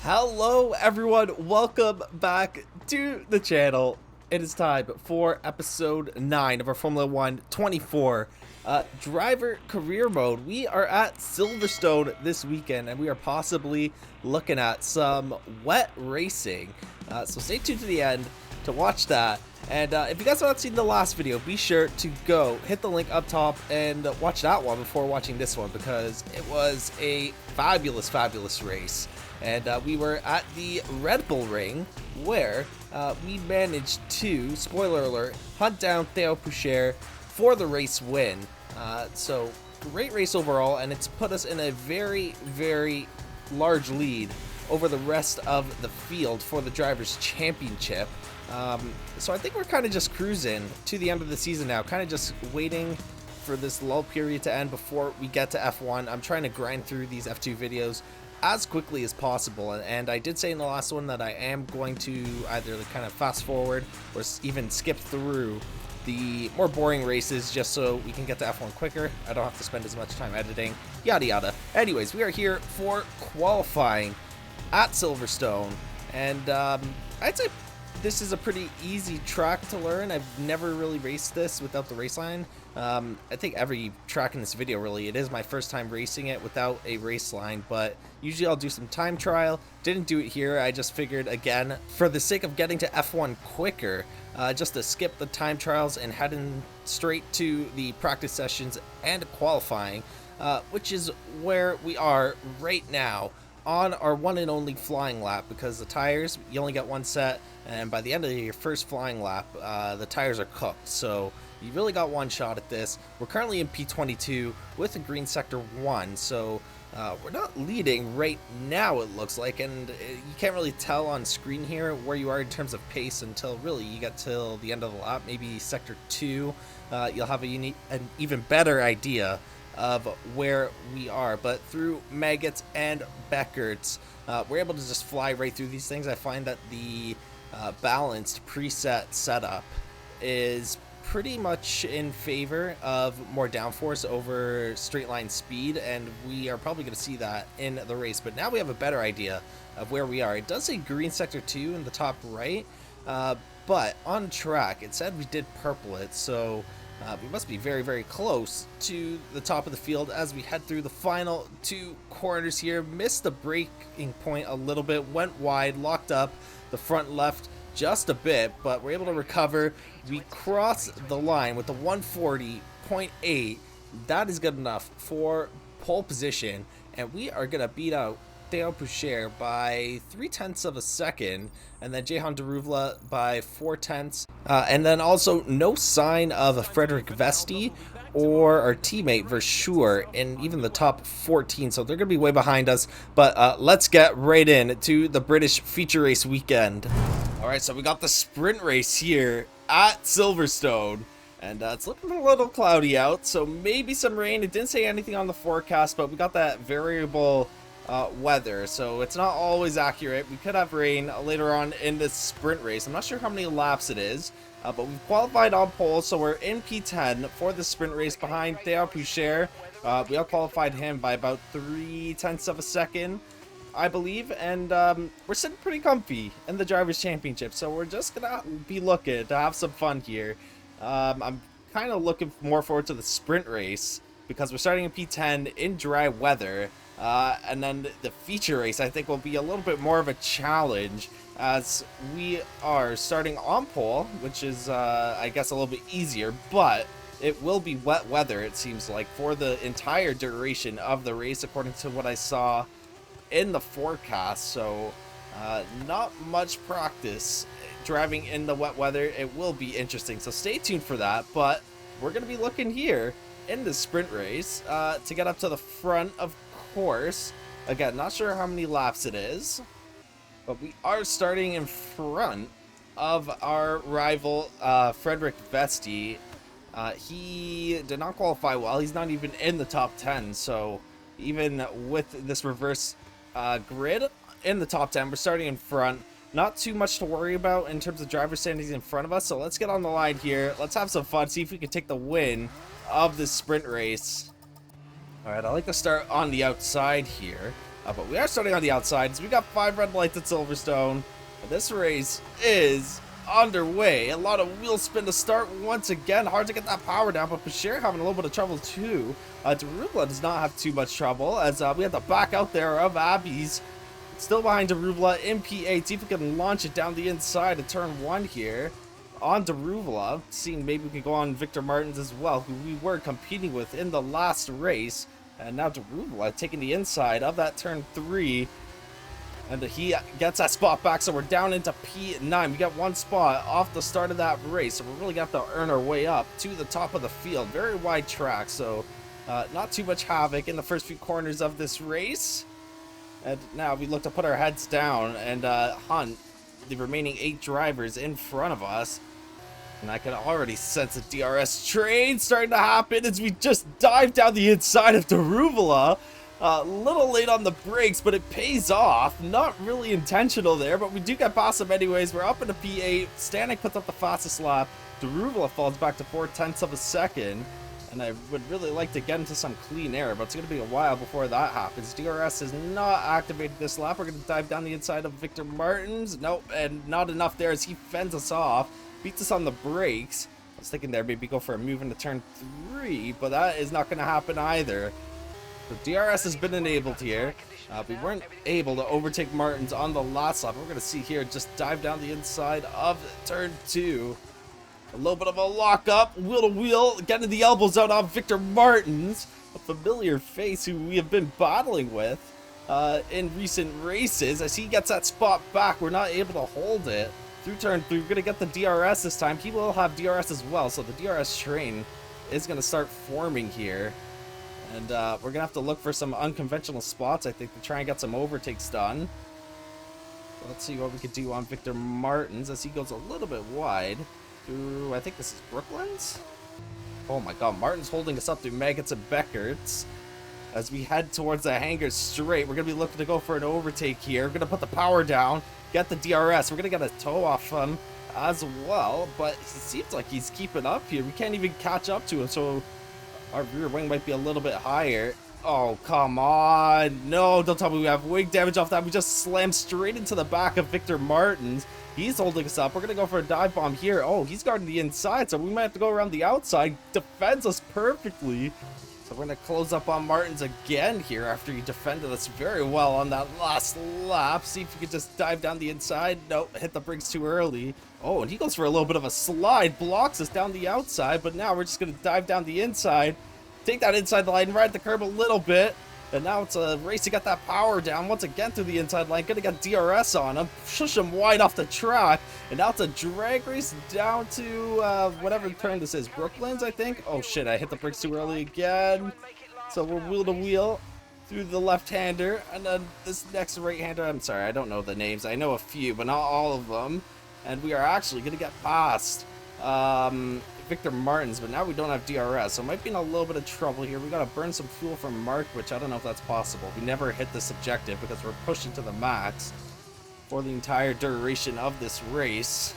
Hello everyone, welcome back to the channel. It is time for episode 9 of our Formula 1 24 driver career mode. We are at Silverstone this weekend and we are possibly looking at some wet racing. So stay tuned to the end to watch that. And if you guys have not seen the last video, be sure to go hit the link up top and watch that one before watching this one, because it was a fabulous race. And we were at the Red Bull Ring, where we managed to, spoiler alert, hunt down Theo Pourchaire for the race win. So great race overall, and it's put us in a very large lead over the rest of the field for the Drivers' Championship. So I think we're kind of just cruising to the end of the season now, kind of just waiting for this lull period to end before we get to F1. I'm trying to grind through these F2 videos as quickly as possible, and I did say in the last one that I am going to either kind of fast forward or even skip through the more boring races just so we can get to F1 quicker. I don't have to spend as much time editing, yada yada. Anyways, we are here for qualifying at Silverstone, and I'd say this is a pretty easy track to learn. I've never really raced this without the race line. I think every track in this video, really, it is my first time racing it without a race line, but usually I'll do some time trial. Didn't do it here. I just figured, again, for the sake of getting to F1 quicker, just to skip the time trials and heading straight to the practice sessions and qualifying, which is where we are right now on our one and only flying lap, because the tires, you only get one set, and by the end of your first flying lap, the tires are cooked. So you really got one shot at this. We're currently in P22 with a green sector 1, so we're not leading right now, it looks like, and you can't really tell on screen here where you are in terms of pace until really you get till the end of the lap, maybe sector 2. You'll have an even better idea of where we are, but through Maggots and Beckerts, we're able to just fly right through these things. I find that the balanced preset setup is pretty much in favor of more downforce over straight line speed, and we are probably going to see that in the race. But now we have a better idea of where we are. It does say green sector 2 in the top right, but on track it said we did purple it, so we must be very close to the top of the field as we head through the final 2 corners here. Missed the braking point a little bit, went wide, locked up the front left just a bit, but we're able to recover. We cross the line with the 140.8. That is good enough for pole position, and we are going to beat out Theo Pourchaire by 0.3 of a second, and then Jehan Daruvla by 0.4, and then also no sign of a Frederick Vesti or our teammate Verschure in even the top 14, so they're going to be way behind us. But let's get right in to the British feature race weekend. All right, so we got the sprint race here at Silverstone, and it's looking a little cloudy out, so maybe some rain. It didn't say anything on the forecast, but we got that variable weather, so it's not always accurate. We could have rain later on in this sprint race. I'm not sure how many laps it is, but we've qualified on pole, so we're in P10 for the sprint race behind Theo Pourchaire. We out-qualified him by about 0.3 of a second, I believe, and we're sitting pretty comfy in the Drivers' Championship, so we're just gonna be looking to have some fun here. I'm kind of looking more forward to the sprint race because we're starting in P10 in dry weather. And then the feature race, I think, will be a little bit more of a challenge as we are starting on pole, which is, I guess, a little bit easier, but it will be wet weather, it seems like, for the entire duration of the race, according to what I saw in the forecast. So not much practice driving in the wet weather. It will be interesting, so stay tuned for that. But we're going to be looking here in the sprint race to get up to the front of course. Again, not sure how many laps it is, but we are starting in front of our rival Frederick Vesti. He did not qualify well. He's not even in the top 10, so even with this reverse grid in the top 10, we're starting in front. Not too much to worry about in terms of driver standings in front of us, so let's get on the line here. Let's have some fun, see if we can take the win of this sprint race. All right, I like to start on the outside here. But we are starting on the outside. So we got 5 red lights at Silverstone. And this race is underway. A lot of wheel spin to start once again. Hard to get that power down, but Bashir having a little bit of trouble too. Darubla does not have too much trouble as we have the back out there of Abby's. Still behind Darubla in P8. See if we can launch it down the inside of turn 1 here. On Darubla. Seeing maybe we can go on Victor Martins as well, who we were competing with in the last race. And now Darubla taking the inside of that turn 3. And he gets that spot back, so we're down into P9. We got 1 spot off the start of that race, so we're really going to have to earn our way up to the top of the field. Very wide track, so not too much havoc in the first few corners of this race. And now we look to put our heads down and hunt the remaining 8 drivers in front of us. And I can already sense a DRS train starting to happen as we just dive down the inside of Darubla. A little late on the brakes, but it pays off. Not really intentional there, but we do get past him anyways. We're up into P8. Stanek puts up the fastest lap. Darubla falls back to 0.4 of a second. And I would really like to get into some clean air, but it's going to be a while before that happens. DRS is not activated this lap. We're going to dive down the inside of Victor Martins. Nope, and not enough there as he fends us off. Beats us on the brakes. I was thinking there maybe go for a move into turn 3, but that is not going to happen either. The DRS has been enabled here. We weren't able to overtake Martins on the last lap. We're going to see here just dive down the inside of turn 2. A little bit of a lockup, wheel to wheel, getting the elbows out on Victor Martins, a familiar face who we have been battling with in recent races. As he gets that spot back, we're not able to hold it. Through turn 3, we're going to get the DRS this time. He will have DRS as well, so the DRS train is going to start forming here. And we're going to have to look for some unconventional spots, I think, to try and get some overtakes done. Let's see what we could do on Victor Martins as he goes a little bit wide. Through, I think this is Brooklands? Oh my god, Martin's holding us up through Maggots and Beckerts. As we head towards the hangar straight, we're going to be looking to go for an overtake here. We're going to put the power down, get the DRS. We're going to get a toe off him as well, but it seems like he's keeping up here. We can't even catch up to him, so our rear wing might be a little bit higher. Oh, come on. No, don't tell me we have wing damage off that. We just slammed straight into the back of Victor Martins. He's holding us up. We're going to go for a dive bomb here. Oh, he's guarding the inside, so we might have to go around the outside. Defends us perfectly. So we're going to close up on Martins again here after he defended us very well on that last lap. See if we can just dive down the inside. Nope, hit the brakes too early. Oh, and he goes for a little bit of a slide. Blocks us down the outside, but now we're just going to dive down the inside. Take that inside line, ride the curb a little bit. And now it's a race to get that power down once again through the inside line. Gonna get DRS on him, push him wide off the track. And now it's a drag race down to whatever turn this is. Brooklands, I think? Oh shit, I hit the brakes too early again. So we're wheel to wheel through the left-hander. And then this next right-hander, I'm sorry, I don't know the names. I know a few, but not all of them. And we are actually gonna get past Victor Martins, but now we don't have DRS, so might be in a little bit of trouble here. We gotta burn some fuel from Mark, which I don't know if that's possible. We never hit this objective because we're pushing to the max for the entire duration of this race.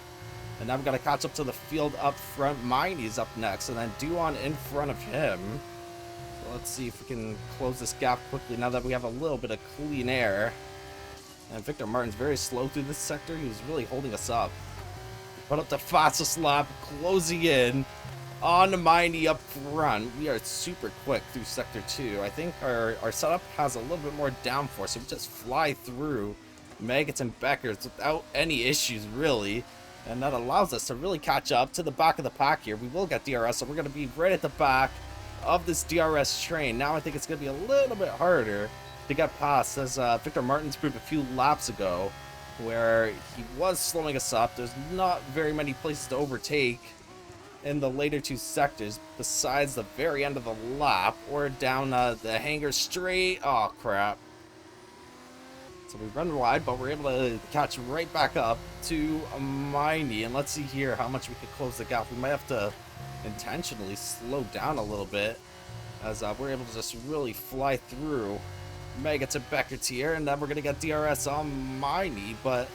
And now we've got to catch up to the field up front. Miney's up next, and then Duon in front of him. So let's see if we can close this gap quickly now that we have a little bit of clean air. And Victor Martin's very slow through this sector. He was really holding us up. Put up the fastest lap, closing in on Miney up front. We are super quick through Sector 2. I think our setup has a little bit more downforce, so we just fly through Maggots and Beckers without any issues, really. And that allows us to really catch up to the back of the pack here. We will get DRS, so we're going to be right at the back of this DRS train. Now I think it's going to be a little bit harder to get past, as Victor Martins proved a few laps ago, where he was slowing us up. There's not very many places to overtake in the later 2 sectors besides the very end of the lap or down the hangar straight. Oh crap. So we run wide, but we're able to catch right back up to Miney. And let's see here how much we could close the gap. We might have to intentionally slow down a little bit, as we're able to just really fly through Maggots and Beckerts here, and then we're gonna get DRS on Miney. But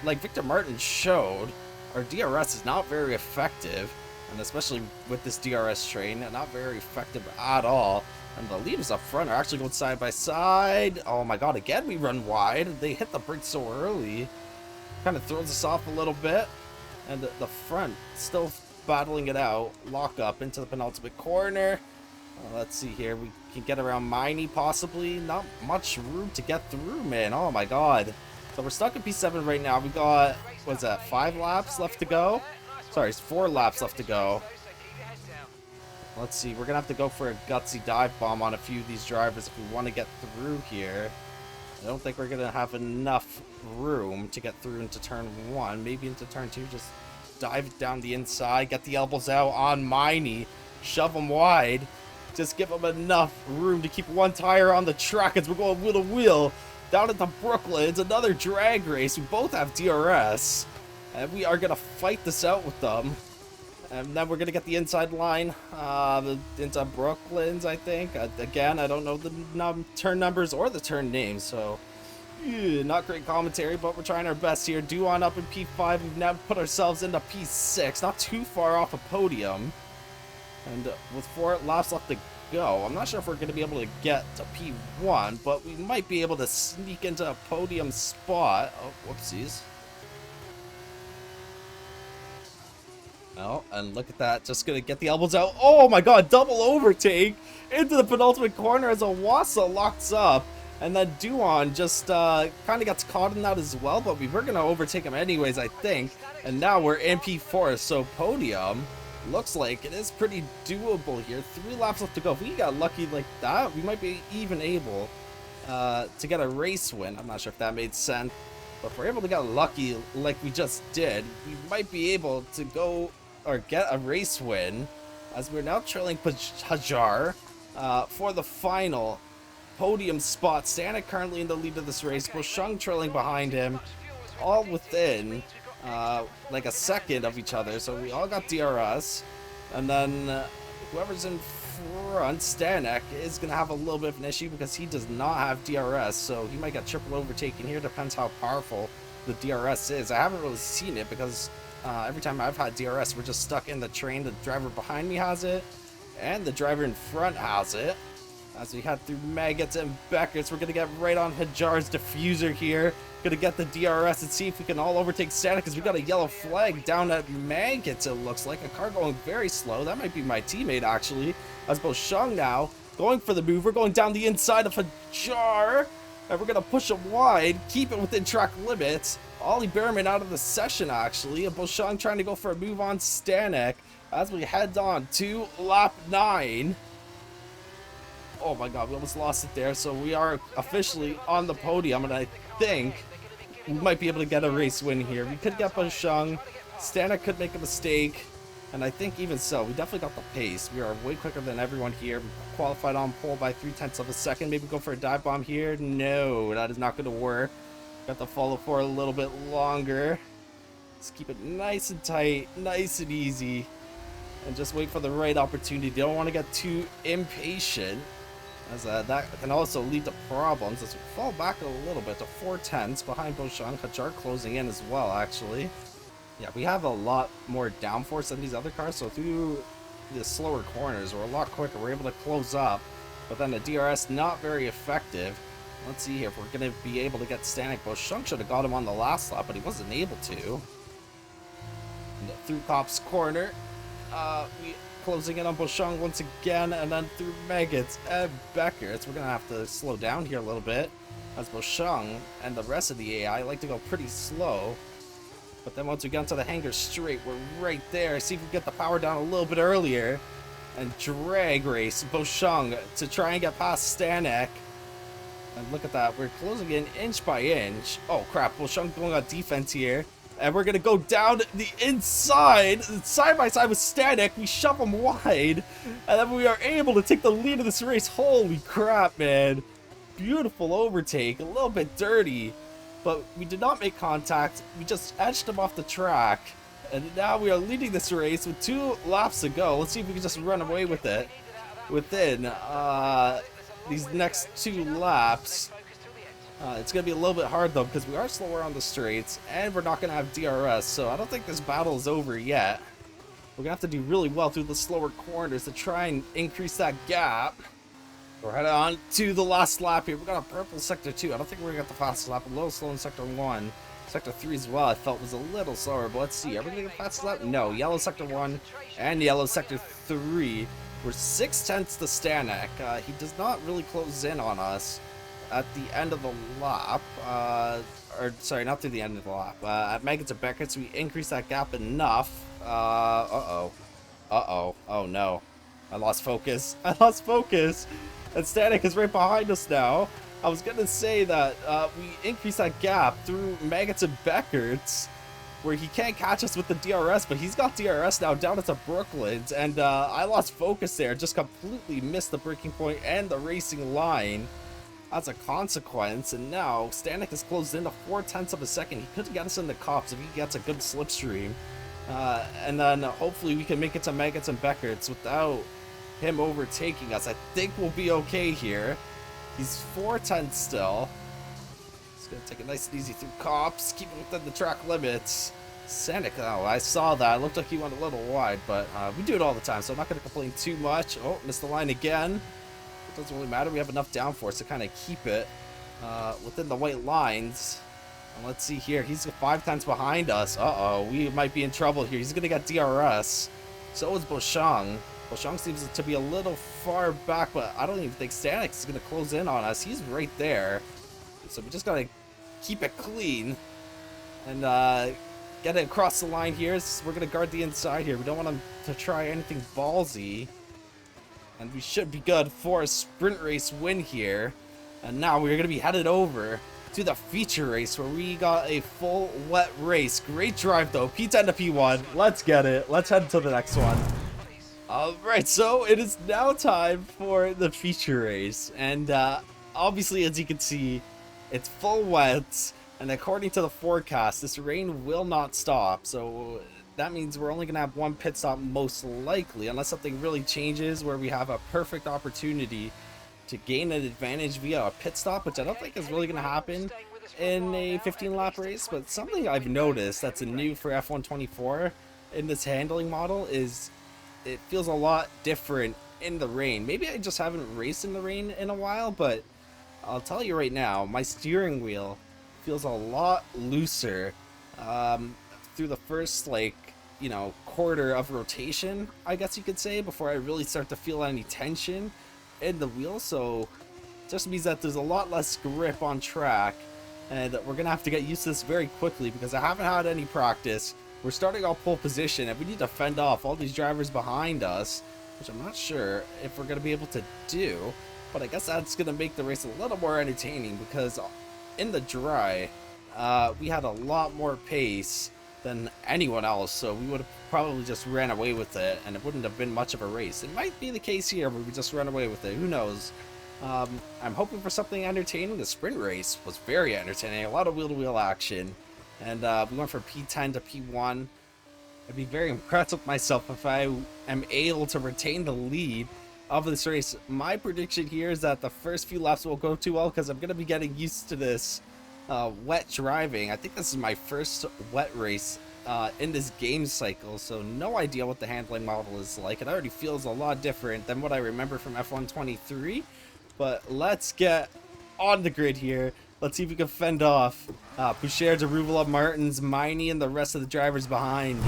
like Victor Martin showed, our DRS is not very effective, and especially with this DRS train, not very effective at all. And the leaders up front are actually going side by side. Oh my god, again we run wide. They hit the brake so early. Kind of throws us off a little bit. And the front still battling it out. Lock up into the penultimate corner. Let's see here. We can get around Miney possibly. Not much room to get through, man. Oh my god. So we're stuck in P7 right now. We got, what's that, 5 laps left to go? Sorry, it's 4 laps left to go. Let's see, we're gonna have to go for a gutsy dive bomb on a few of these drivers if we want to get through here. I don't think we're gonna have enough room to get through into turn 1. Maybe into turn 2, just dive down the inside, get the elbows out on Miney, shove them wide, just give them enough room to keep one tire on the track as we're going wheel to wheel down into Brooklyn's, another drag race. We both have DRS, and we are gonna fight this out with them. And then we're going to get the inside line into Brooklyn's, I think. Again, I don't know the turn numbers or the turn names, so not great commentary, but we're trying our best here. Due on up in P5. We've now put ourselves into P6, not too far off a podium. And with 4 laps left to go, I'm not sure if we're going to be able to get to P1, but we might be able to sneak into a podium spot. Oh, whoopsies. Oh, and look at that. Just going to get the elbows out. Oh my god, double overtake into the penultimate corner as Awasa locks up. And then Duan just kind of gets caught in that as well, but we were going to overtake him anyways, I think. And now we're in P4, so podium looks like it is pretty doable here. 3 laps left to go. If we got lucky like that, we might be even able to get a race win. I'm not sure if that made sense, but if we're able to get lucky like we just did, we might be able to go or get a race win, as we're now trailing Hajar for the final podium spot. Stanek currently in the lead of this race, Boshung trailing behind him, all within like a second of each other, so we all got DRS. And then whoever's in front, Stanek, is going to have a little bit of an issue because he does not have DRS, so he might get triple overtaken here. Depends how powerful the DRS is. I haven't really seen it because every time I've had DRS, we're just stuck in the train. The driver behind me has it, and the driver in front has it. As we head through Maggots and Beckett's, we're going to get right on Hajar's diffuser here. Going to get the DRS and see if we can all overtake Static, because we got a yellow flag down at Maggots, it looks like. A car going very slow. That might be my teammate, actually. As Boshung now going for the move. We're going down the inside of Hajar, and we're going to push him wide, keep it within track limits. Ollie Behrman out of the session, actually. And Boshung trying to go for a move on Stanek as we head on to lap 9. Oh my god, we almost lost it there. So we are officially on the podium, and I think we might be able to get a race win here. We could get Boshung. Stanek could make a mistake, and I think even so, we definitely got the pace. We are way quicker than everyone here. We qualified on pole by 0.3 of a second. Maybe go for a dive bomb here. No, that is not going to work. Got to follow for a little bit longer. Just keep it nice and tight, nice and easy, and just wait for the right opportunity. Don't want to get too impatient, as that can also lead to problems as we fall back a little bit to 4/10 behind Boshung. Hajar closing in as well, actually. Yeah, we have a lot more downforce than these other cars, so through the slower corners, we're a lot quicker. We're able to close up, but then the DRS not very effective. Let's see here if we're going to be able to get Stanek. Boshung should have got him on the last lap, but he wasn't able to. And through Cop's corner, we closing in on Boshung once again, and then through Maggots and Beckett's. We're going to have to slow down here a little bit, as Boshung and the rest of the AI like to go pretty slow. But then once we get into the hangar straight, we're right there. See if we can get the power down a little bit earlier and drag race Boshung to try and get past Stanek. And look at that, we're closing in inch by inch. Oh crap, Boshung going on defense here. And we're gonna go down the inside, side by side with Stanek. We shove him wide, and then we are able to take the lead of this race. Holy crap, man. Beautiful overtake, a little bit dirty, but we did not make contact. We just edged him off the track. And now we are leading this race with 2 laps to go. Let's see if we can just run away with it within these next 2 laps. It's going to be a little bit hard though, because we are slower on the straights and we're not going to have DRS, so I don't think this battle is over yet. We're going to have to do really well through the slower corners to try and increase that gap. We're heading on to the last lap here. We got a purple sector 2. I don't think we're gonna get the fastest lap. A little slow in sector 1. Sector 3 as well, I felt was a little slower, but let's see. Are we gonna get the fastest lap? No. Yellow sector 1 and yellow sector 3. We're 6/10 to Stanek. He does not really close in on us at the end of the lap. Or sorry, not through the end of the lap. At Megan to Beckett, so we increased that gap enough. Uh-oh. Uh-oh. Oh no. I lost focus. I lost focus. And Stanek is right behind us now. I was gonna say that we increased that gap through Maggots and Beckerts, where he can't catch us with the DRS, but he's got DRS now down into Brooklands, and I lost focus there, just completely missed the braking point and the racing line as a consequence, and now Stanek is closed in to 4/10 of a second. He could get us in the cops if he gets a good slipstream, and then hopefully we can make it to Maggots and Beckerts without him overtaking us. I think we'll be okay here. He's 4/10 still. He's gonna take it nice and easy through cops, keep it within the track limits. Stanek, oh, I saw that. It looked like he went a little wide, but we do it all the time, so I'm not gonna complain too much. Oh, missed the line again. It doesn't really matter. We have enough downforce to kind of keep it within the white lines. And let's see here. He's 5/10 behind us. Uh-oh, we might be in trouble here. He's gonna get DRS. So is Boshang. Boshang seems to be a little far back, but I don't even think Stanek is going to close in on us. He's right there. So we just got to keep it clean and get it across the line here. We're going to guard the inside here. We don't want him to try anything ballsy. And we should be good for a sprint race win here. And now we're going to be headed over to the feature race where we got a full wet race. Great drive though. P10 to P1. Let's get it. Let's head to the next one. Alright, so it is now time for the feature race, and obviously, as you can see, it's full wet, and according to the forecast, this rain will not stop, so that means we're only going to have one pit stop most likely, unless something really changes where we have a perfect opportunity to gain an advantage via a pit stop, which I don't think is really going to happen in a 15-lap race, but something I've noticed that's new for F124 in this handling model is it feels a lot different in the rain. Maybe I just haven't raced in the rain in a while, but I'll tell you right now, my steering wheel feels a lot looser through the first, quarter of rotation, I guess you could say, before I really start to feel any tension in the wheel. So it just means that there's a lot less grip on track, and we're gonna have to get used to this very quickly because I haven't had any practice. We're starting off pole position, and we need to fend off all these drivers behind us, which I'm not sure if we're going to be able to do, but I guess that's going to make the race a little more entertaining because in the dry, we had a lot more pace than anyone else, so we would have probably just ran away with it, and it wouldn't have been much of a race. It might be the case here where we just run away with it. Who knows? I'm hoping for something entertaining. The sprint race was very entertaining, a lot of wheel-to-wheel action. And we went from P10 to P1. I'd be very impressed with myself if I am able to retain the lead of this race. My prediction here is that the first few laps won't go too well because I'm going to be getting used to this wet driving. I think this is my first wet race in this game cycle, so no idea what the handling model is like. It already feels a lot different than what I remember from F123. But let's get on the grid here. Let's see if we can fend off Boucher, Daruvula, Martins, Miney, and the rest of the drivers behind.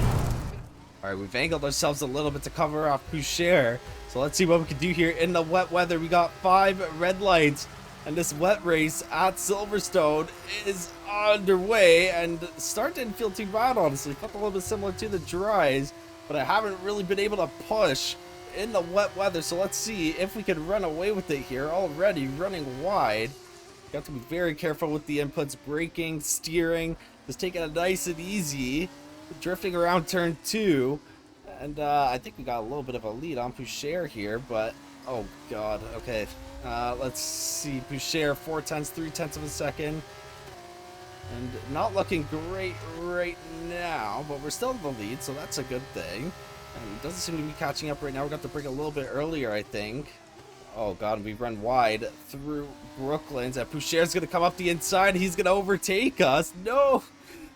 Alright, we've angled ourselves a little bit to cover off Boucher. So let's see what we can do here in the wet weather. We got 5 red lights, and this wet race at Silverstone is underway. And the start didn't feel too bad, honestly. It felt a little bit similar to the dries, but I haven't really been able to push in the wet weather. So let's see if we can run away with it here. Already running wide. You have to be very careful with the inputs, braking, steering, just taking it nice and easy, drifting around turn 2, and I think we got a little bit of a lead on Boucher here, but oh god, okay, let's see, Boucher 4/10, 3/10 of a second, and not looking great right now, but we're still in the lead, so that's a good thing, and it doesn't seem to be catching up right now. We're going to have to brake a little bit earlier, I think. Oh god, we run wide through Brooklands, and Boucher's going to come up the inside. He's going to overtake us. No!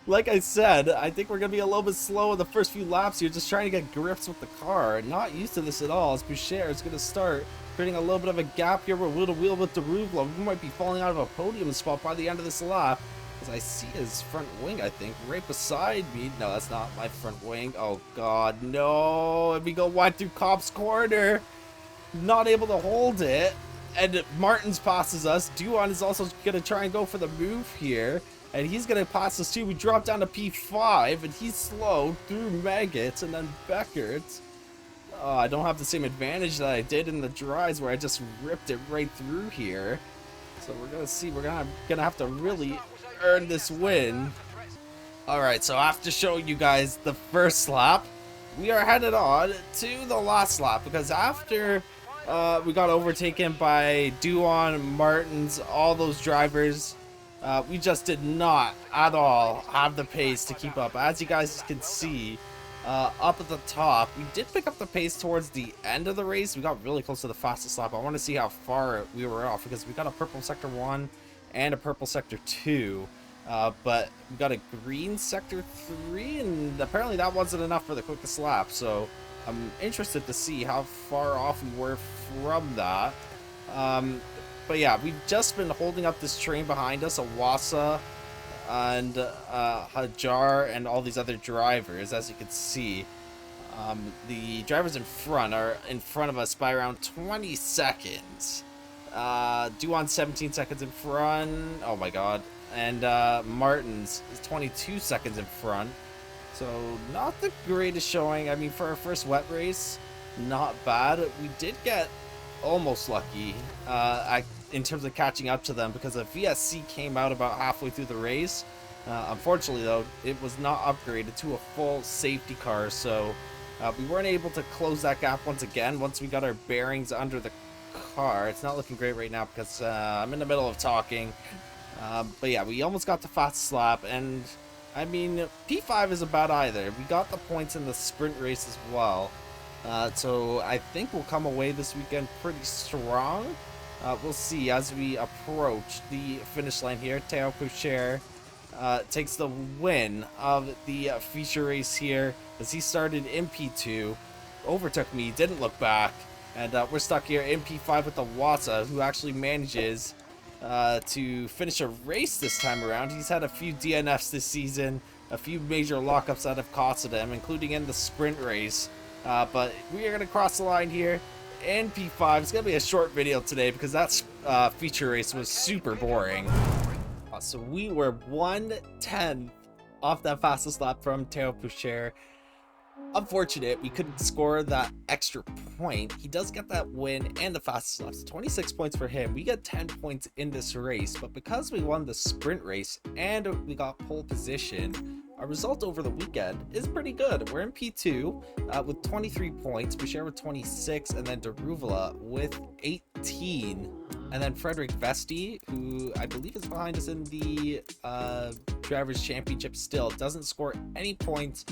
Like I said, I think we're going to be a little bit slow in the first few laps here, just trying to get grips with the car. Not used to this at all, as Boucher is going to start creating a little bit of a gap here. We're wheel to wheel with the Ruvla. We might be falling out of a podium spot by the end of this lap, as I see his front wing, I think, right beside me. No, that's not my front wing. Oh, God, no. And we go wide through Cobb's corner. Not able to hold it. And Martins passes us. Duan is also going to try and go for the move here. And he's going to pass us too. We drop down to P5, and he's slow through Maggots and then Beckert. I don't have the same advantage that I did in the dries where I just ripped it right through here. So we're going to see. We're gonna have to really earn this win. Alright, so after showing you guys the first lap, we are headed on to the last lap. Because after we got overtaken by Duan, Martins, all those drivers, we just did not at all have the pace to keep up. As you guys can see, up at the top, we did pick up the pace towards the end of the race. We got really close to the fastest lap. I want to see how far we were off, because we got a purple sector 1 and a purple sector 2. But we got a green sector 3, and apparently that wasn't enough for the quickest lap. So I'm interested to see how far off we were from that. But yeah, we've just been holding up this train behind us, Awasa and Hajar and all these other drivers. As you can see, the drivers in front are in front of us by around 20 seconds. Duan 17 seconds in front. Oh my god. And Martins is 22 seconds in front. So not the greatest showing. I mean, for our first wet race, not bad. We did get almost lucky in terms of catching up to them, because a VSC came out about halfway through the race. Unfortunately, though, it was not upgraded to a full safety car, so we weren't able to close that gap once again once we got our bearings under the car. It's not looking great right now because I'm in the middle of talking. But yeah, we almost got the fastest lap, and I mean, P5 isn't bad either. We got the points in the sprint race as well. So I think we'll come away this weekend pretty strong. We'll see as we approach the finish line here. Théo Poucher takes the win of the feature race here, as he started in P2, overtook me, didn't look back, and we're stuck here in P5 with the Wasa, who actually manages to finish a race this time around. He's had a few DNFs this season, a few major lockups that have costed him, including in the sprint race. But we are going to cross the line here in P5. It's going to be a short video today because that feature race was super boring. So we were 1/10 off that fastest lap from Théo Poucher. Unfortunate, we couldn't score that extra point. He does get that win and the fastest laps. 26 points for him. We get 10 points in this race, but because we won the sprint race and we got pole position, our result over the weekend is pretty good. We're in P2 with 23 points, Boucher with 26, and then Daruvula with 18. And then Frederick Vesti, who I believe is behind us in the Drivers' Championship still, doesn't score any points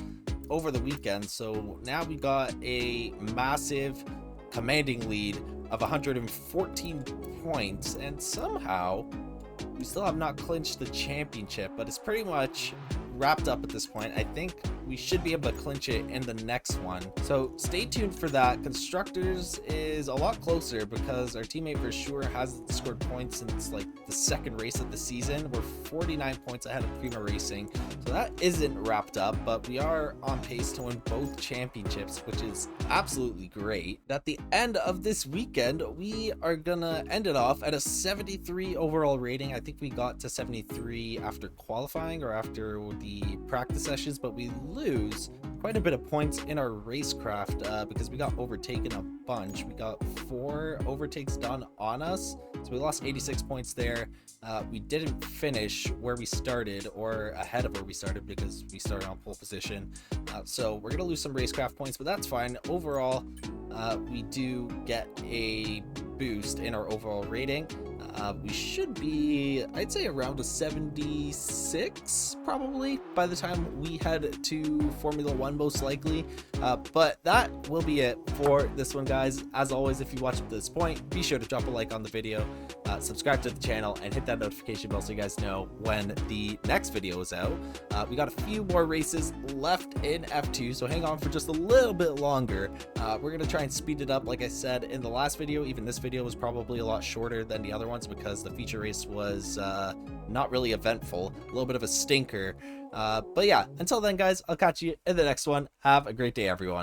over the weekend. So now we got a massive commanding lead of 114 points, and somehow we still have not clinched the championship, but it's pretty much wrapped up at this point. I think we should be able to clinch it in the next one, so stay tuned for that. Constructors is a lot closer because our teammate for sure hasn't scored points since like the second race of the season. We're 49 points ahead of Prima Racing, so that isn't wrapped up, but we are on pace to win both championships, which is absolutely great. At the end of this weekend, we are gonna end it off at a 73 overall rating. I think we got to 73 after qualifying or after the practice sessions, but we lose quite a bit of points in our racecraft because we got overtaken a bunch. We got 4 overtakes done on us, so we lost 86 points there. We didn't finish where we started or ahead of where we started because we started on pole position, so we're gonna lose some racecraft points, but that's fine. Overall, we do get a boost in our overall rating. We should be, I'd say, around a 76 probably by the time we head to Formula 1 most likely. But that will be it for this one, guys. As always, if you watched up to this point, be sure to drop a like on the video. subscribe to the channel and hit that notification bell so you guys know when the next video is out. We got a few more races left in F2, so hang on for just a little bit longer. We're gonna try and speed it up. Like I said in the last video, even this video was probably a lot shorter than the other ones because the feature race was not really eventful, a little bit of a stinker. But yeah, until then guys, I'll catch you in the next one. Have a great day, everyone.